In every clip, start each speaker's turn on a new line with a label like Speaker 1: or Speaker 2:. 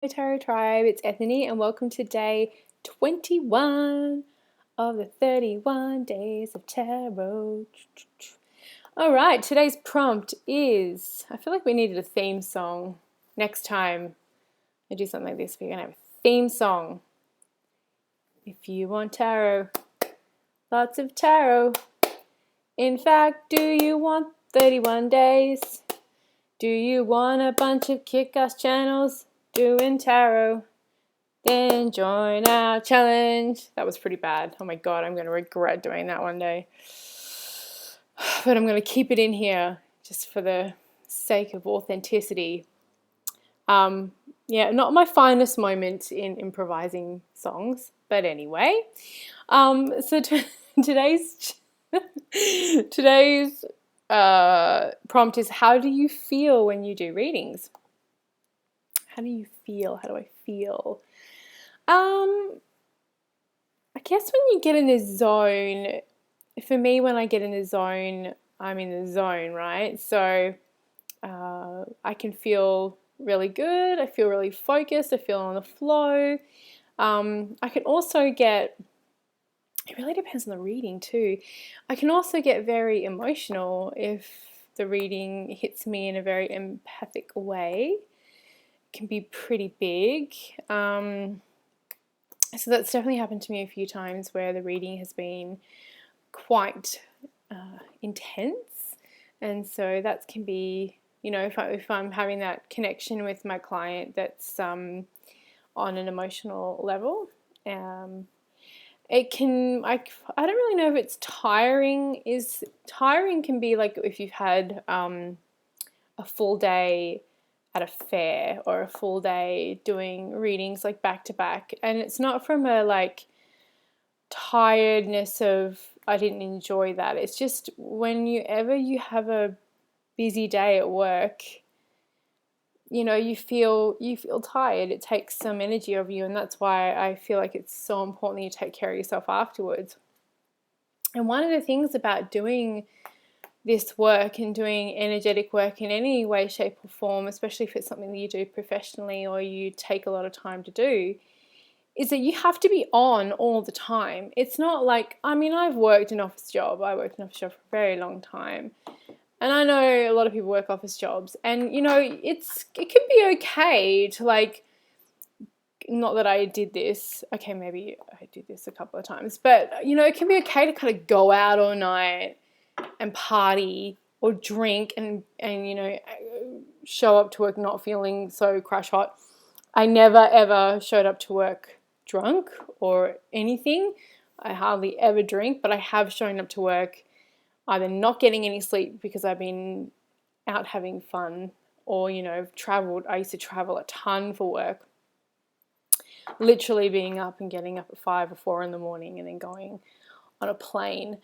Speaker 1: Tarot Tribe, it's Ethany and welcome to day 21 of the 31 days of tarot. Alright, today's prompt is, I feel like we needed a theme song. Next time I do something like this, we're going to have a theme song. If you want tarot, lots of tarot. In fact, do you want 31 days? Do you want a bunch of kick-ass channels doing tarot? Then join our challenge. That was pretty bad. Oh my god, I'm going to regret doing that one day. But I'm going to keep it in here just for the sake of authenticity. Yeah, not my finest moment in improvising songs, but anyway. So today's prompt is, how do you feel when you do readings? How do you feel? How do I feel? I guess when you get in the zone, for me, when I get in the zone, I'm in the zone, right? So I can feel really good. I feel really focused. I feel on the flow. I can also get, it really depends on the reading too. I can also get very emotional if the reading hits me in a very empathic way. It can be pretty big. So that's definitely happened to me a few times where the reading has been quite intense, and so that can be, you know, if I'm having that connection with my client that's on an emotional level, it can, I don't really know if it's tiring. Tiring can be like if you've had a full day at a fair or a full day doing readings like back to back, and it's not from a like tiredness of I didn't enjoy that. It's just whenever you have a busy day at work, you know, you feel tired. It takes some energy of you, and that's why I feel like it's so important that you take care of yourself afterwards. And one of the things about doing this work and doing energetic work in any way, shape or form, especially if it's something that you do professionally or you take a lot of time to do, is that you have to be on all the time. It's not like, I mean, I've worked an office job. I worked an office job for a very long time. And I know a lot of people work office jobs. And, you know, it can be okay to like, not that I did this. Okay, maybe I did this a couple of times. But, you know, it can be okay to kind of go out all night and party or drink and you know, show up to work not feeling so crash hot. I never ever showed up to work drunk or anything. I hardly ever drink, but I have shown up to work either not getting any sleep because I've been out having fun, or, you know, traveled. I used to travel a ton for work, literally being up and getting up at 5 or 4 in the morning and then going on a plane,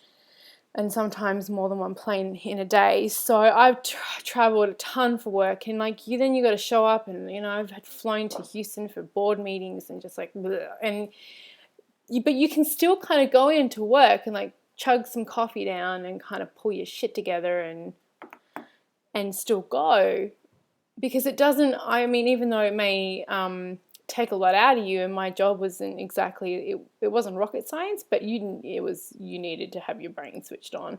Speaker 1: and sometimes more than one plane in a day. So I've traveled a ton for work, and like then you got to show up, and you know, I've had flown to Houston for board meetings and just like bleh. And but you can still kind of go into work and like chug some coffee down and kind of pull your shit together and still go, because it doesn't, I mean, even though it may take a lot out of you, and my job wasn't exactly, it wasn't rocket science, but you needed to have your brain switched on.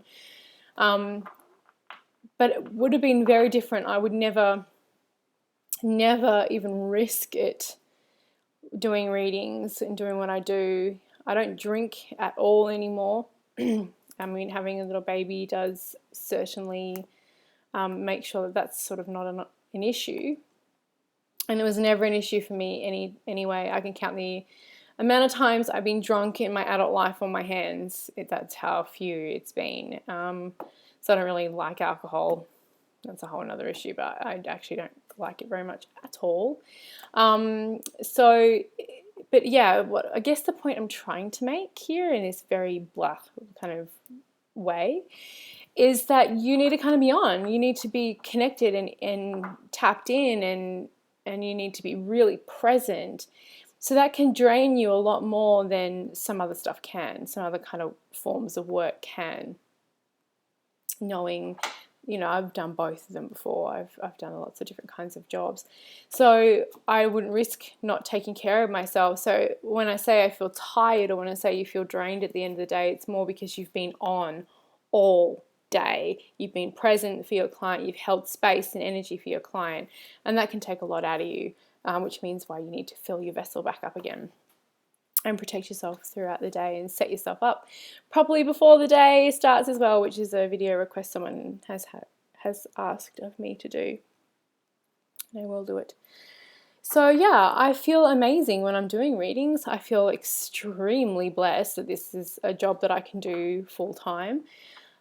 Speaker 1: But it would have been very different. I would never even risk it doing readings and doing what I do. I don't drink at all anymore. I mean, having a little baby does certainly make sure that that's sort of not an issue. And it was never an issue for me anyway. I can count the amount of times I've been drunk in my adult life on my hands. That's how few it's been. So I don't really like alcohol. That's a whole other issue, but I actually don't like it very much at all. But yeah, what I guess the point I'm trying to make here in this very black kind of way is that you need to kind of be on. You need to be connected and tapped in, and you need to be really present. So that can drain you a lot more than some other stuff can, some other kind of forms of work can. Knowing you know, I've done both of them before. I've done lots of different kinds of jobs. So I wouldn't risk not taking care of myself. So when I say I feel tired, or when I say you feel drained at the end of the day, it's more because you've been on all day. You've been present for your client. You've held space and energy for your client. And that can take a lot out of you, which means why you need to fill your vessel back up again and protect yourself throughout the day and set yourself up properly before the day starts as well, which is a video request someone has asked of me to do. And I will do it. So yeah, I feel amazing when I'm doing readings. I feel extremely blessed that this is a job that I can do full time.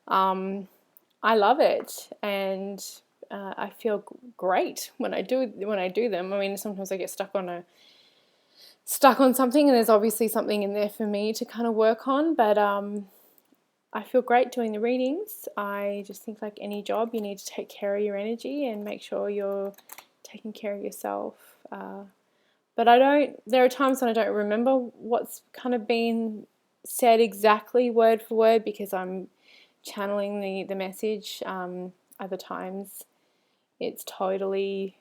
Speaker 1: I love it, and I feel great when I do them. I mean, sometimes I get stuck on something, and there's obviously something in there for me to kind of work on, but I feel great doing the readings. I just think, like any job, you need to take care of your energy and make sure you're taking care of yourself. But there are times when I don't remember what's kind of been said exactly word for word because I'm channeling the message. Other times it's totally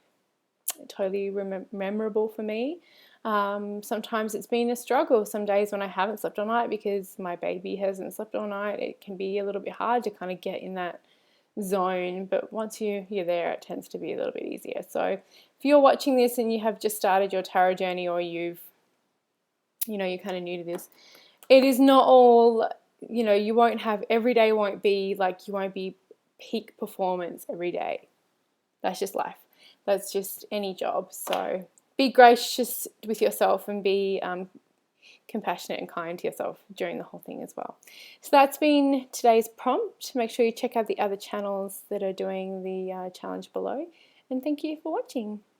Speaker 1: memorable for me. Sometimes it's been a struggle. Some days when I haven't slept all night because my baby hasn't slept all night, it can be a little bit hard to kind of get in that zone, but once you're there, it tends to be a little bit easier. So if you're watching this and you have just started your tarot journey, or you're kind of new to this, it is not all, you won't have, every day won't be like, you won't be peak performance every day. That's just life. That's just any job. So be gracious with yourself and be compassionate and kind to yourself during the whole thing as well. So that's been today's prompt. Make sure you check out the other channels that are doing the challenge below. And thank you for watching.